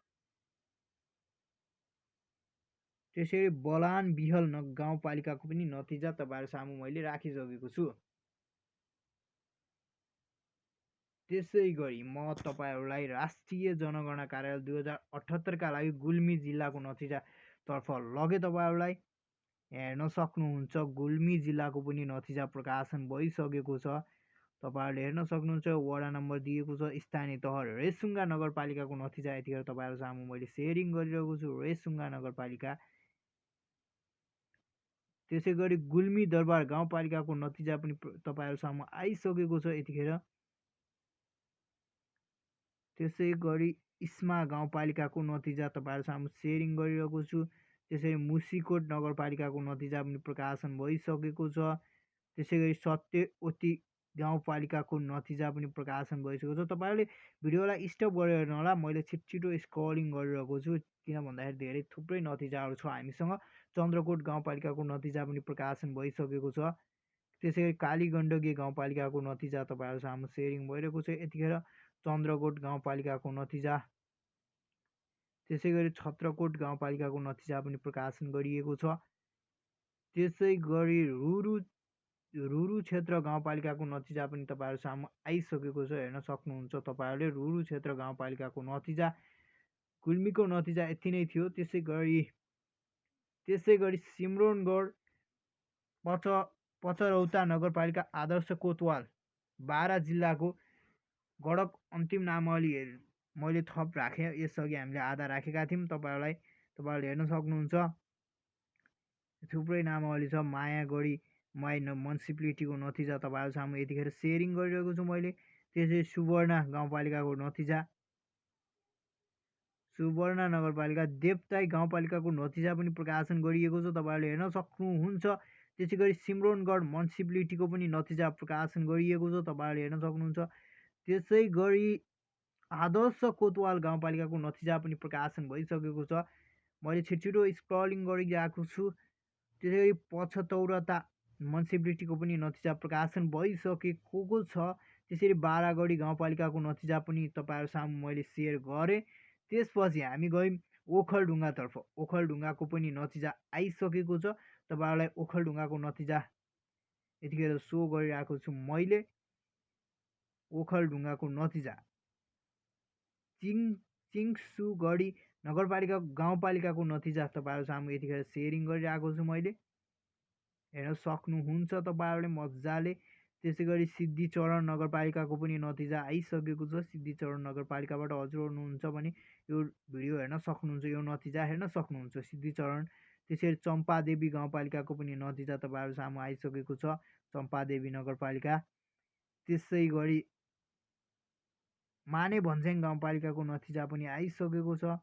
S1: त्यसै गरी बलान बिहल गाउँपालिकाको पनि नतिजा तपाईँहरू सामु मैले राखिसकेको छु। त्यसै गरी म तपाईँहरूलाई राष्ट्रिय जनगणना कार्यालय 2078 का लागि गुल्मी जिल्लाको नतिजा तर्फ लगे। तपाईँहरूलाई हेर्न सक्नुहुन्छ गुल्मी जिल्लाको पनि नतिजा प्रकाशन भइसकेको छ। तपाईँहरूले हेर्न सक्नुहुन्छ वडा नम्बर दिएको छ स्थानीय तह रेसुङ्गा नगरपालिकाको नतिजा यतिखेर तपाईँहरू सामु मैले सेयरिङ गरिरहेको छु। रेसुङ्गा नगरपालिका। त्यसै गरी गुल्मी दरबार गाउँपालिकाको नतिजा पनि तपाईँहरू सामु आइसकेको छ यतिखेर। त्यसै गरी इस्मा गाउँपालिकाको नतिजा तपाईँहरू सामु सेयरिङ गरिरहेको छु। त्यसरी मुसिकोट नगरपालिकाको नतिजा पनि प्रकाशन भइसकेको छ। त्यसै गरी सत्यवती गाउँपालिकाको नतिजा पनि प्रकाशन भइसकेको छ। तपाईँहरूले भिडियोलाई स्टप गरेर हेर्नु होला, मैले छिटो स्क्रलिङ गरिरहेको छु किन भन्दाखेरि धेरै थुप्रै नतिजाहरू छ हामीसँग। चन्द्रकोट गाउँपालिकाको नतिजा पनि प्रकाशन भइसकेको छ। त्यसै गरी कालीगण्डकी गाउँपालिकाको नतिजा तपाईँहरू सामु सेयरिङ भइरहेको छ यतिखेर। चन्द्रकोट गाउँपालिकाको नतिजा, त्यसै गरी छत्रकोट गाउँपालिकाको नतिजा पनि प्रकाशन गरिएको छ। त्यसै गरी रुरु क्षेत्र गाउँपालिकाको नतिजा पनि तपाईँहरू सामु आइसकेको छ, हेर्न सक्नुहुन्छ तपाईँहरूले रुरु क्षेत्र गाउँपालिकाको नतिजा। गुल्मीको नतिजा यति नै थियो। त्यसै गरी सिम्रोनगढ पचरौता नगरपालिका आदर्श कोतवाल बारा जिल्लाको गडक अन्तिम नामावली मैले थप राखेँ। यसअघि हामीले आधा राखेका थियौँ। तपाईँहरूले हेर्न सक्नुहुन्छ थुप्रै नामावली छ। मायागढी म्युनिसिपालिटीको नतिजा तपाईँहरू सामु यतिखेर सेयरिङ गरिरहेको छु मैले। त्यसै सुवर्णा गाउँपालिकाको नतिजा, सुवर्णा नगरपालिका। देवताई गाउँपालिकाको नतिजा पनि प्रकाशन गरिएको छ, तपाईँहरूले हेर्न सक्नुहुन्छ। त्यसै गरी सिम्रोनगढ म्युनिसिपालिटीको पनि नतिजा प्रकाशन गरिएको छ, तपाईँहरूले हेर्न सक्नुहुन्छ। त्यसै गरी आदर्श कोतवाल गाउँपालिकाको नतिजा पनि प्रकाशन भइसकेको छ। मैले छिटो स्क्रलिङ गरिरहेको छु। त्यसै गरी पचतौरता म्युनिसिपालिटीको पनि नतिजा प्रकाशन भइसकेको छ। त्यसरी बारागढी गाउँपालिकाको नतिजा पनि तपाईँहरू सामु मैले सेयर गरेँ। त्यसपछि हामी गयौँ ओखलढुङ्गातर्फ। ओखलढुङ्गाको पनि नतिजा आइसकेको छ। तपाईँहरूलाई ओखलढुङ्गाको नतिजा यतिखेर सो गरिरहेको छु मैले। ओखलढुङ्गाको नतिजा चिङ्सुगढी नगरपालिका गाउँपालिकाको नतिजा तपाईँहरू सामु यतिखेर सेयरिङ गरिरहेको छु मैले, हेर्न सक्नुहुन्छ तपाईँहरूले मजाले। त्यसै गरी सिद्धिचरण नगरपालिकाको पनि नतिजा आइसकेको छ। सिद्धिचरण नगरपालिकाबाट हजुर हुनुहुन्छ भने यो भिडियो हेर्न सक्नुहुन्छ, यो नतिजा हेर्न सक्नुहुन्छ सिद्धिचरण। त्यसरी चम्पादेवी गाउँपालिकाको पनि नतिजा तपाईँहरू सामु आइसकेको छ, चम्पादेवी नगरपालिका। त्यसै गरी माने भन्ज्याङ गाउँपालिकाको नतिजा पनि आइसकेको छ।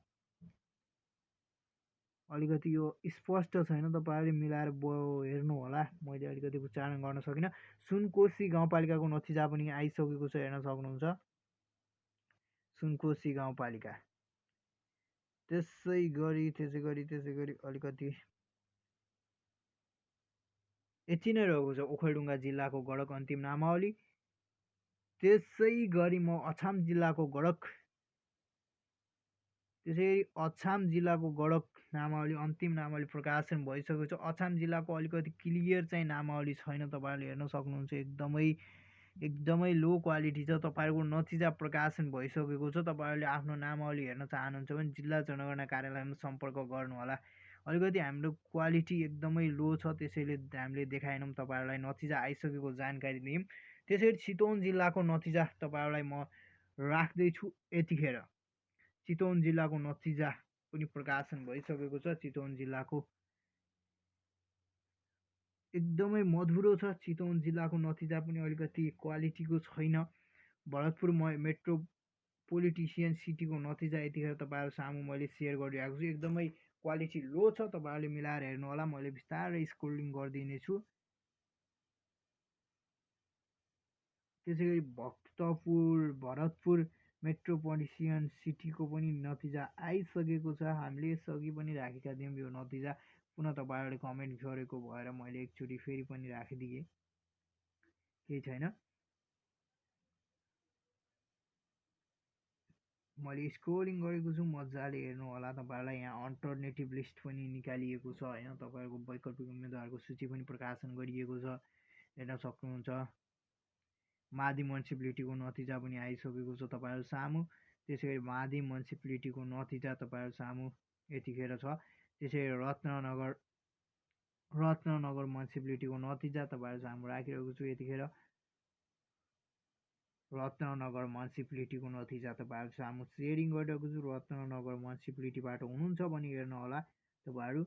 S1: अलिकति यो स्पष्ट छैन, तपाईँहरूले मिलाएर हेर्नु होला, मैले अलिकति उच्चारण गर्न सकिनँ। सुनकोशी गाउँपालिकाको नतिजा पनि आइसकेको छ, हेर्न सक्नुहुन्छ सुनकोशी गाउँपालिका। त्यसै गरी अलिकति यति नै रहेको छ ओखलढुङ्गा जिल्लाको गडक अन्तिम नामावली। त्यसै गरी म अछाम जिल्लाको गडक नामावली अन्तिम नामावली प्रकाशन भइसकेको छ। अछाम जिल्लाको अलिकति क्लियर चाहिँ नामावली छैन, तपाईँहरूले हेर्न सक्नुहुन्छ। एकदमै लो क्वालिटी छ। तपाईँहरूको नतिजा प्रकाशन भइसकेको छ। तपाईँहरूले आफ्नो नामावली हेर्न चाहनुहुन्छ भने जिल्ला जनगणना कार्यालयमा सम्पर्क गर्नुहोला। अलिकति हाम्रो क्वालिटी एकदमै लो छ, त्यसैले हामीले देखाएनौँ तपाईँहरूलाई। नतिजा आइसकेको जानकारी दियौँ। त्यसरी चितवन जिल्लाको नतिजा तपाईँहरूलाई म राख्दैछु यतिखेर। चितवन जिल्लाको नतिजा पनि प्रकाशन भइसकेको छ। चितवन जिल्लाको एकदमै मधुरो छ। चितवन जिल्लाको नतिजा पनि अलिकति क्वालिटीको छैन। भरतपुर मेट्रोपोलिटिसियन सिटीको नतिजा यतिखेर तपाईँहरू सामु मैले सेयर गरिरहेको छु, एकदमै क्वालिटी लो छ। तपाईँहरूले मिलाएर हेर्नु होला, मैले बिस्तारै स्क्रोलिङ गरिदिनेछु। त्यसै गरी भरतपुर मेट्रोपोलिटिसियन सिटीको पनि नतिजा आइसकेको छ। हामीले यसअघि पनि राखेका थियौँ यो नतिजा, पुनः तपाईँहरूले कमेन्ट गरेको भएर मैले एकचोटि फेरि पनि राखिदिएँ, केही छैन। मैले स्क्रोलिङ गरेको छु, मजाले हेर्नु होला। तपाईँहरूलाई यहाँ अल्टरनेटिभ लिस्ट पनि निकालिएको छ होइन, तपाईँहरूको वैकल्पिक उम्मेदवारको सूची पनि प्रकाशन गरिएको छ, हेर्न सक्नुहुन्छ। मादी म्युनिसिपालिटीको नतिजा पनि आइसकेको छ तपाईँहरू सामु। त्यसै गरी मादी म्युनिसिपालिटीको नतिजा तपाईँहरू सामु यतिखेर छ। त्यसै गरी रत्नगर म्युनिसिपालिटीको नतिजा तपाईँहरू सामु राखिरहेको छु यतिखेर। रत्नगर म्युनिसिपालिटीको नतिजा तपाईँहरू सामु सेयरिङ गरिरहेको छु। रत्नगर म्युनिसिपालिटीबाट हुनुहुन्छ भने हेर्नु होला तपाईँहरू।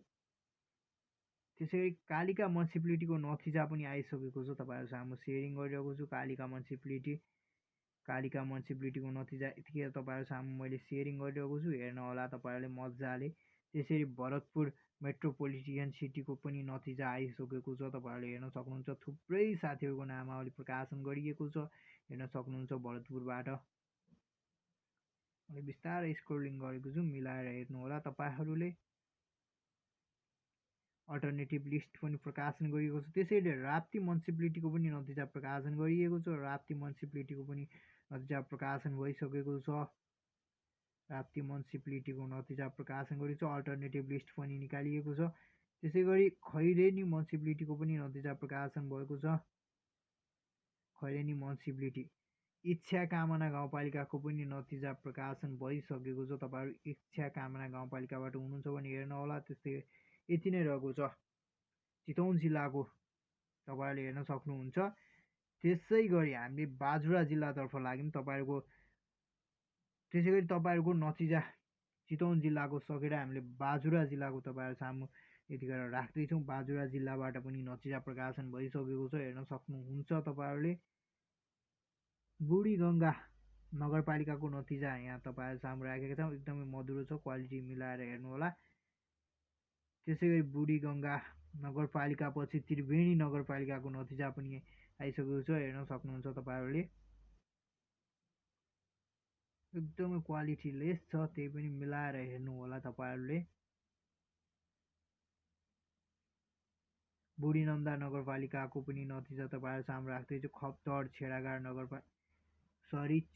S1: त्यसै गरी कालिका म्युनिसिपालिटीको नतिजा पनि आइसकेको छ, तपाईँहरू सामु सेयरिङ गरिरहेको छु। कालिका म्युनिसिपालिटीको नतिजा यतिखेर तपाईँहरू सामु मैले सेयरिङ गरिरहेको छु, हेर्नु होला तपाईँहरूले मजाले। त्यसरी भरतपुर मेट्रोपोलिटन सिटीको पनि नतिजा आइसकेको छ। तपाईँहरूले हेर्न सक्नुहुन्छ थुप्रै साथीहरूको नामावली प्रकाशन गरिएको छ, हेर्न सक्नुहुन्छ भरतपुरबाट। मैले बिस्तारै स्क्रोलिङ गरेको छु, मिलाएर हेर्नु होला तपाईँहरूले। अल्टरनेटिभ लिस्ट पनि प्रकाशन गरिएको छ। त्यसैले राप्ती म्युनिसिपालिटीको पनि नतिजा प्रकाशन गरिएको छ। राप्ती म्युनिसिपालिटीको पनि नतिजा प्रकाशन भइसकेको छ। राप्ती म्युनिसिपालिटीको नतिजा प्रकाशन गरिएको छ। अल्टरनेटिभ लिस्ट पनि निकालिएको छ। त्यसै गरी खैरेनी म्युनिसिपालिटीको पनि नतिजा प्रकाशन भएको छ। खैरेनी म्युनिसिपालिटी इच्छा कामना गाउँपालिकाको पनि नतिजा प्रकाशन भइसकेको छ। तपाईँहरू इच्छा कामना गाउँपालिकाबाट हुनुहुन्छ भने हेर्न होला। त्यस्तै यति नै रहेको छ चितवन जिल्लाको, तपाईँहरूले हेर्न सक्नुहुन्छ। त्यसै गरी हामीले बाजुरा जिल्लातर्फ लाग्यौँ। त्यसै गरी तपाईँहरूको नतिजा चितवन जिल्लाको सकेर हामीले बाजुरा जिल्लाको तपाईँहरू सामु यतिखेर राख्दैछौँ। बाजुरा जिल्लाबाट पनि नतिजा प्रकाशन भइसकेको छ, हेर्न सक्नुहुन्छ तपाईँहरूले। बुढीगङ्गा नगरपालिकाको नतिजा यहाँ तपाईँहरू सामु राखेका छौँ। एकदमै मधुरो छ, क्वालिटी मिलाएर हेर्नु होला। त्यसै गरी बुढीगङ्गा नगरपालिकापछि त्रिवेणी नगरपालिकाको नतिजा पनि आइसकेको छ, हेर्न सक्नुहुन्छ तपाईँहरूले। एकदमै क्वालिटी लेस छ, त्यही पनि मिलाएर हेर्नु होला तपाईँहरूले। बुढीनन्दा नगरपालिकाको पनि नतिजा तपाईँहरू सामु राख्दैछु। खप्तड छेडागाड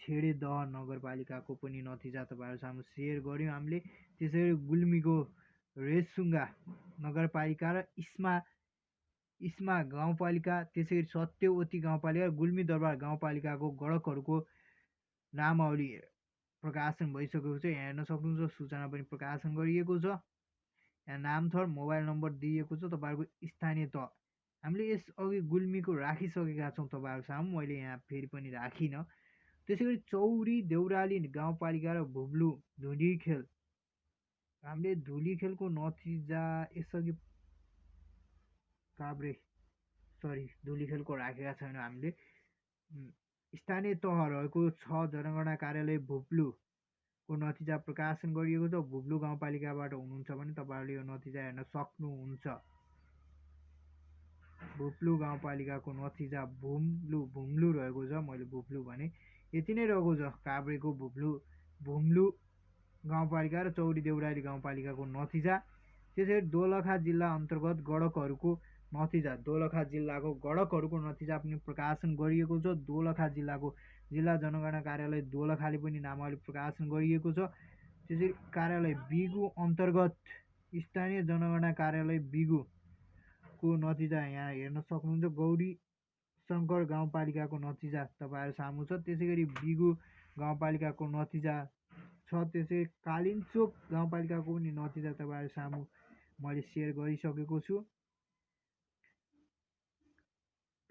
S1: छेडेदह नगरपालिकाको पनि नतिजा तपाईँहरू सामु सेयर गऱ्यौँ हामीले। त्यसै गरी गुल्मीको रेसुङ्गा नगरपालिका र इस्मा गाउँपालिका, त्यसै गरी सत्यवती गाउँपालिका, गुल्मी दरबार गाउँपालिकाको गणकहरूको नामावली प्रकाशन भइसकेको छ। यहाँ हेर्न सक्नुहुन्छ सूचना पनि प्रकाशन गरिएको छ। यहाँ नामथर मोबाइल नम्बर दिएको छ। तपाईँहरूको स्थानीय तह हामीले यसअघि गुल्मीको राखिसकेका छौँ तपाईँहरू सामु, मैले यहाँ फेरि पनि राखिनँ। त्यसै गरी चौरी देउराली गाउँपालिका र भुब्लु धुलीखेल, हामीले धुलीखेलको नतिजा यसअघि धुलीखेलको राखेका छैनौँ हामीले। स्थानीय तह रहेको छ जनगणना कार्यालय भुब्लुको नतिजा प्रकाशन गरिएको छ। भुब्लु गाउँपालिकाबाट हुनुहुन्छ भने तपाईँहरूले यो नतिजा हेर्न सक्नुहुन्छ। भुब्लु गाउँपालिकाको नतिजा भुम्लु रहेको छ, मैले भुब्लु भने। यति नै रहेको छ काभ्रेको भुम्लु गाउँपालिका र चौरी देउराली गाउँपालिकाको नतिजा। त्यसै गरी दोलखा जिल्ला अन्तर्गत गणकहरूको नतिजा, दोलखा जिल्लाको गणकहरूको नतिजा पनि प्रकाशन गरिएको छ। दोलखा जिल्लाको जिल्ला जनगणना कार्यालय दोलखाले पनि नामावली प्रकाशन गरिएको छ। त्यसै कार्यालय बिगु अन्तर्गत स्थानीय जनगणना कार्यालय बिगुको नतिजा यहाँ हेर्न सक्नुहुन्छ। गौरी शङ्कर गाउँपालिकाको नतिजा तपाईँहरू सामु छ। त्यसै गरी बिगु गाउँपालिकाको नतिजा छ। त्यसै कालिन्चोक गाउँपालिकाको पनि नतिजा तपाईँहरू सामु मैले सेयर गरिसकेको छु।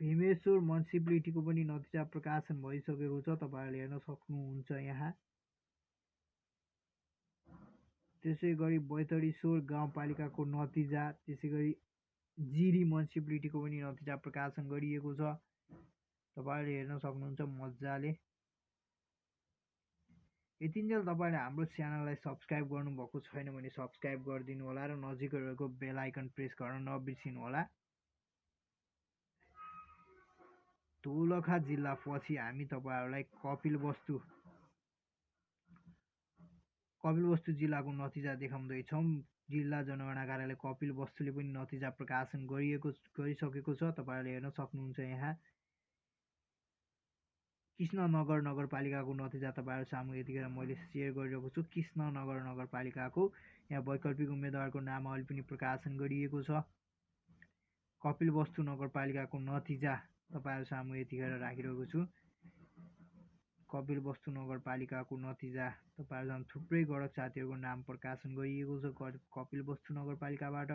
S1: भीमेश्वर म्युनिसिपालिटीको पनि नतिजा प्रकाशन भइसकेको छ, तपाईँहरूले हेर्न सक्नुहुन्छ यहाँ। त्यसै गरी बैतडीश्वर गाउँपालिकाको नतिजा, त्यसै गरी जिरी म्युनिसिपालिटीको पनि नतिजा प्रकाशन गरिएको छ, तपाईँहरूले हेर्न सक्नुहुन्छ मजाले। यतिन्जेल तपाईँले हाम्रो च्यानललाई सब्सक्राइब गर्नुभएको छैन भने सब्सक्राइब गरिदिनु होला र नजिकै रहेको बेल आइकन प्रेस गर्न नबिर्सिनु होला। दोलखा जिल्ला पछि हामी तपाईँहरूलाई कपिलवस्तु जिल्लाको नतिजा देखाउँदैछौँ। जिल्ला जनगणना कार्यालय कपिलवस्तुले पनि नतिजा प्रकाशन गरिसकेको छ, तपाईँहरूले हेर्न सक्नुहुन्छ यहाँ। कृष्णनगर नगरपालिकाको नतिजा तपाईँहरू सामु यतिखेर मैले सेयर गरिरहेको छु। कृष्णनगर नगरपालिकाको यहाँ वैकल्पिक उम्मेदवारको नामावली पनि प्रकाशन गरिएको छ। कपिलवस्तु नगरपालिकाको नतिजा तपाईँहरू सामु यतिखेर राखिरहेको छु। कपिलवस्तु नगरपालिकाको नतिजा तपाईँहरू सामु थुप्रै गणक साथीहरूको नाम प्रकाशन गरिएको छ कपिलवस्तु नगरपालिकाबाट।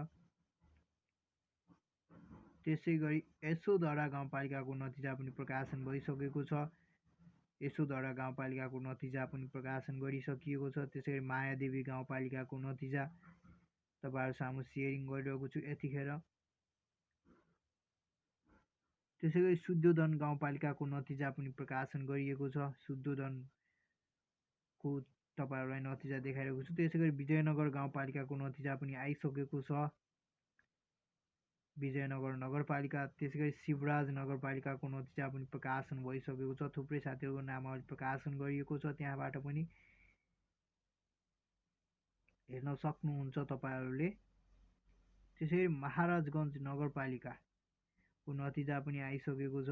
S1: त्यसै गरी यशोधरा गाउँपालिकाको नतिजा पनि प्रकाशन भइसकेको छ। यशोधरा गाउँपालिकाको नतिजा पनि प्रकाशन गरिसकिएको छ। त्यसै गरी मायादेवी गाउँपालिकाको नतिजा तपाईँहरू सामु सेयरिङ गरिरहेको छु यतिखेर। त्यसै गरी शुद्धोधन गाउँपालिकाको नतिजा पनि प्रकाशन गरिएको छ। शुद्धोधनको तपाईँहरूलाई नतिजा देखाइरहेको छु। त्यसै गरी विजयनगर गाउँपालिकाको नतिजा पनि आइसकेको छ। विजयनगर नगरपालिका, त्यसै गरी शिवराज नगरपालिकाको नतिजा पनि प्रकाशन भइसकेको छ। थुप्रै साथीहरूको नामावली प्रकाशन गरिएको छ, त्यहाँबाट पनि हेर्न सक्नुहुन्छ तपाईँहरूले। त्यसै गरी महाराजगञ्ज नगरपालिकाको नतिजा पनि आइसकेको छ।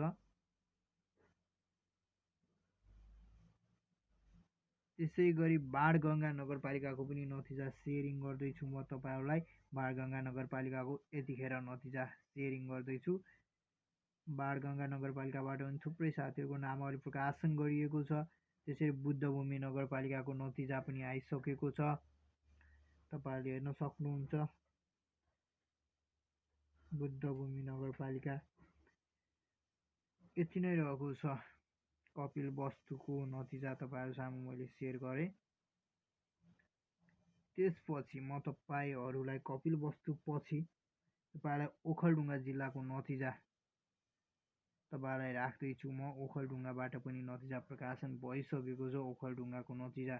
S1: त्यसै गरी बाणगङ्गा नगरपालिकाको पनि नतिजा सेयरिङ गर्दैछु म तपाईँहरूलाई। बाणगङ्गा नगरपालिकाको यतिखेर नतिजा सेयरिङ गर्दैछु। बाणगङ्गा नगरपालिकाबाट पनि थुप्रै साथीहरूको नामावली प्रकाशन गरिएको छ। त्यसरी बुद्धभूमि नगरपालिकाको नतिजा पनि आइसकेको छ, तपाईँहरूले हेर्न सक्नुहुन्छ। बुद्धभूमि नगरपालिका यति नै रहेको छ। कपिल वस्तुको नतिजा तपाईँहरू सामु मैले सेयर गरेँ। त्यसपछि म तपाईँहरूलाई कपिल वस्तु पछि तपाईँलाई ओखलढुङ्गा जिल्लाको नतिजा तपाईँलाई राख्दैछु म। ओखलढुङ्गाबाट पनि नतिजा प्रकाशन भइसकेको छ। ओखलढुङ्गाको नतिजा,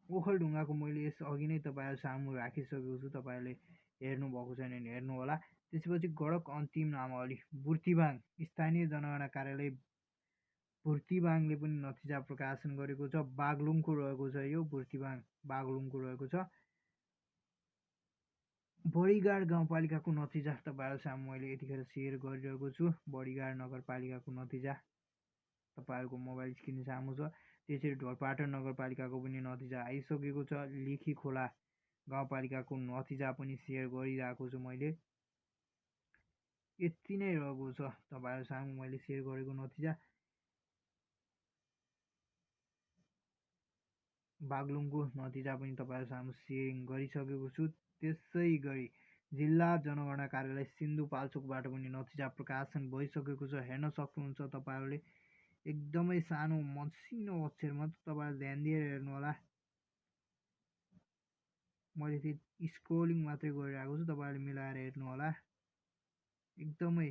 S1: ओखलढुङ्गाको मैले यस अघि नै तपाईँहरू सामु राखिसकेको छु, तपाईँहरूले हेर्नुभएको छैन भने हेर्नुहोला। त्यसपछि गडक अन्तिम नामावली बुर्तिवाङ स्थानीय जनगणना कार्यालय बुर्तिवाङले पनि नतिजा प्रकाशन गरेको छ। बागलुङको रहेको छ यो, बुर्तिवाङ बागलुङको रहेको छ। बडीगाड गाउँपालिकाको नतिजा तपाईँहरू सामु मैले यतिखेर सेयर गरिरहेको छु। बडीगाड नगरपालिकाको नतिजा तपाईँहरूको मोबाइल स्क्रिन सामु छ। त्यसरी ढोरपाटन नगरपालिकाको पनि नतिजा आइसकेको छ। लिखी खोला गाउँपालिकाको नतिजा पनि सेयर गरिरहेको छु मैले। यति नै रहेको छ तपाईँहरू सामु मैले सेयर गरेको नतिजा। बागलुङको नतिजा पनि तपाईँहरू सामु सेयरिङ गरिसकेको छु। त्यसै गरी जिल्ला जनगणना कार्यालय सिन्धुपाल्चोकबाट पनि नतिजा प्रकाशन भइसकेको छ, हेर्न सक्नुहुन्छ तपाईँहरूले। एकदमै सानो मसिनो अक्षरमा, तपाईँहरू ध्यान दिएर हेर्नुहोला। मैले चाहिँ स्क्रोलिङ मात्रै गरिरहेको छु, तपाईँहरूले मिलाएर हेर्नुहोला। एकदमै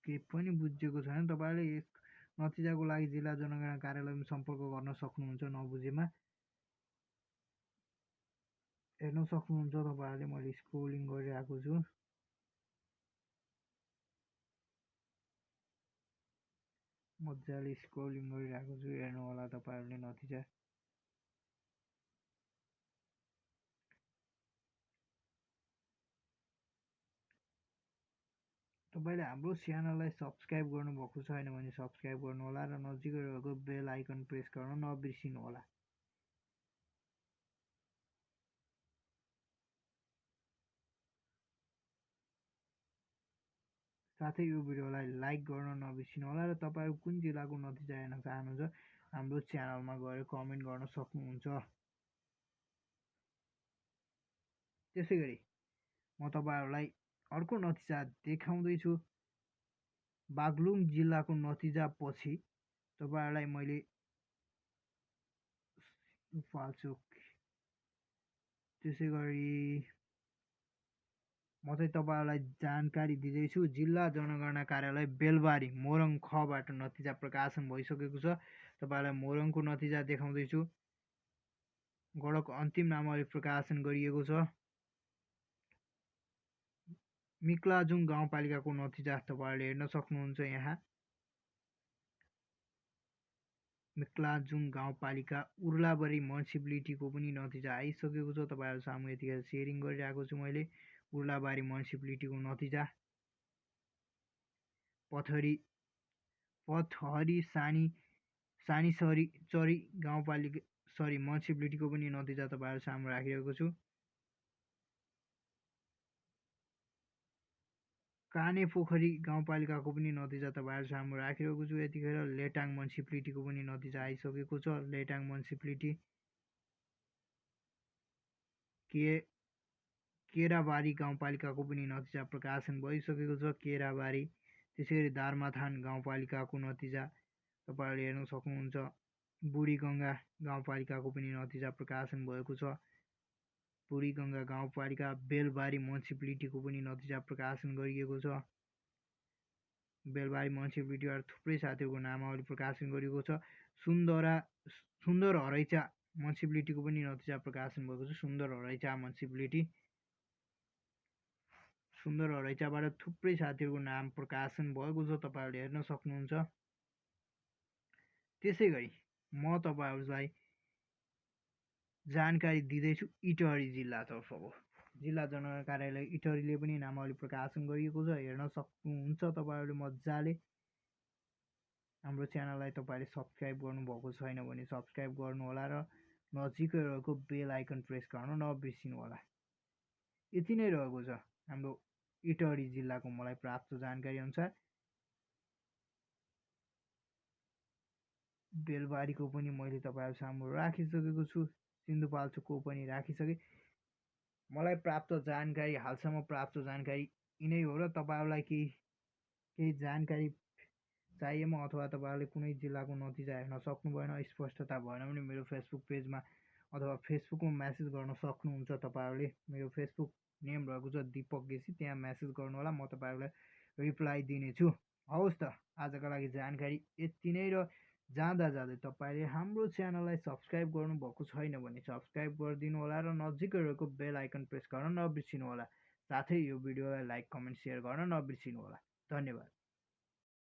S1: केही पनि बुझेको छैन तपाईँहरूले यस नतिजाको लागि जिल्ला जनगणना कार्यालयमा सम्पर्क गर्न सक्नुहुन्छ नबुझेमा। हेर्न सक्नुहुन्छ तपाईँहरूले, मैले स्क्रोलिङ गरिरहेको छु। मजाले स्क्रोलिङ गरिरहेको छु, हेर्नुहोला तपाईँहरूले नतिजा। तपाईँले हाम्रो च्यानललाई सब्सक्राइब गर्नुभएको छैन भने सब्सक्राइब गर्नुहोला र नजिकै रहेको बेल आइकन प्रेस गर्न नबिर्सिनुहोला। साथै यो भिडियोलाई लाइक गर्न नबिर्सिनुहोला र तपाईँहरू कुन जिल्लाको नतिजा हेर्न चाहनुहुन्छ हाम्रो च्यानलमा गएर कमेन्ट गर्न सक्नुहुन्छ। त्यसै गरी म तपाईँहरूलाई अर्को नतिजा देखाउँदैछु। बागलुङ जिल्लाको नतिजा पछि तपाईँहरूलाई मैले पाल्चोक, त्यसै गरी म चाहिँ तपाईँहरूलाई जानकारी दिँदैछु। जिल्ला जनगणना कार्यालय बेलबारी मोरङ खबाट नतिजा प्रकाशन भइसकेको छ। तपाईँलाई मोरङको नतिजा देखाउँदैछु। गडक अन्तिम नामावली प्रकाशन गरिएको छ। मिक्लाजुङ गाउँपालिकाको नतिजा तपाईँहरूले हेर्न सक्नुहुन्छ यहाँ। मिक्लाजुङ गाउँपालिका उर्लाबारी म्युनिसिपालिटीको पनि नतिजा आइसकेको छ। तपाईँहरू सामु यतिखेर सेयरिङ गरिरहेको छु मैले। उर्लाबारी म्युनिसिपालिटीको नतिजा। पथहरी सानी चरी गाउँपालिका म्युनिसिपालिटीको पनि नतिजा तपाईँहरू सामु राखिरहेको छु। काने पोखरी गाउँपालिकाको पनि नतिजा तपाईँहरू सामु राखिरहेको छु यतिखेर। लेटाङ म्युनिसिपालिटीको पनि नतिजा आइसकेको छ। लेटाङ म्युनिसिपालिटी केराबारी गाउँपालिकाको पनि नतिजा प्रकाशन भइसकेको छ। केराबारी, त्यसै गरी दारमाथान गाउँपालिकाको नतिजा तपाईँहरूले हेर्न सक्नुहुन्छ। बुढीगङ्गा गाउँपालिकाको पनि नतिजा प्रकाशन भएको छ। बुढीगङ्गा गाउँपालिका बेलबारी म्युनिसिपालिटीको पनि नतिजा प्रकाशन गरिएको छ। बेलबारी म्युनिसिपालिटीबाट थुप्रै साथीहरूको नामावली प्रकाशन गरिएको छ। सुन्दर हरैचा म्युनिसिपालिटीको पनि नतिजा प्रकाशन भएको छ। सुन्दर हरैचाबाट थुप्रै साथीहरूको नाम प्रकाशन भएको छ, तपाईँहरूले हेर्न सक्नुहुन्छ। त्यसै गरी म तपाईँहरूलाई जानकारी दिँदैछु इटहरी जिल्लातर्फको। जिल्ला जनगणना कार्यालय इटहरीले पनि नामावली प्रकाशन गरिएको छ, हेर्न सक्नुहुन्छ तपाईँहरूले मजाले। हाम्रो च्यानललाई तपाईँले सब्सक्राइब गर्नुभएको छैन भने सब्सक्राइब गर्नुहोला र नजिकै रहेको बेल आइकन प्रेस गर्न नबिर्सिनु होला। यति नै रहेको छ हाम्रो इटहरी जिल्लाको मलाई प्राप्त जानकारी अनुसार। बेलबारीको पनि मैले तपाईँहरू सामु राखिसकेको छु, सिन्धुपाल्चोकको पनि राखिसकेँ। मलाई प्राप्त जानकारी, हालसम्म प्राप्त जानकारी यिनै हो र तपाईँहरूलाई केही जानकारी चाहिएमा अथवा तपाईँहरूले कुनै जिल्लाको नतिजा हेर्न सक्नु भएन, स्पष्टता भएन भने मेरो फेसबुक पेजमा अथवा फेसबुकमा म्यासेज गर्न सक्नुहुन्छ। तपाईँहरूले मेरो फेसबुक नेम रहेको छ दिपक गेसी, त्यहाँ म्यासेज गर्नुहोला, म तपाईँहरूलाई रिप्लाई दिनेछु। हवस् त, आजका लागि जानकारी यति नै। र जाँदा तपाईँले हाम्रो च्यानललाई सब्सक्राइब गर्नुभएको छैन भने सब्सक्राइब गरिदिनु होला र नजिकै रहेको बेल आइकन प्रेस गर्न नबिर्सिनु होला। साथै यो भिडियोलाई लाइक, कमेन्ट, सेयर गर्न नबिर्सिनु होला। धन्यवाद।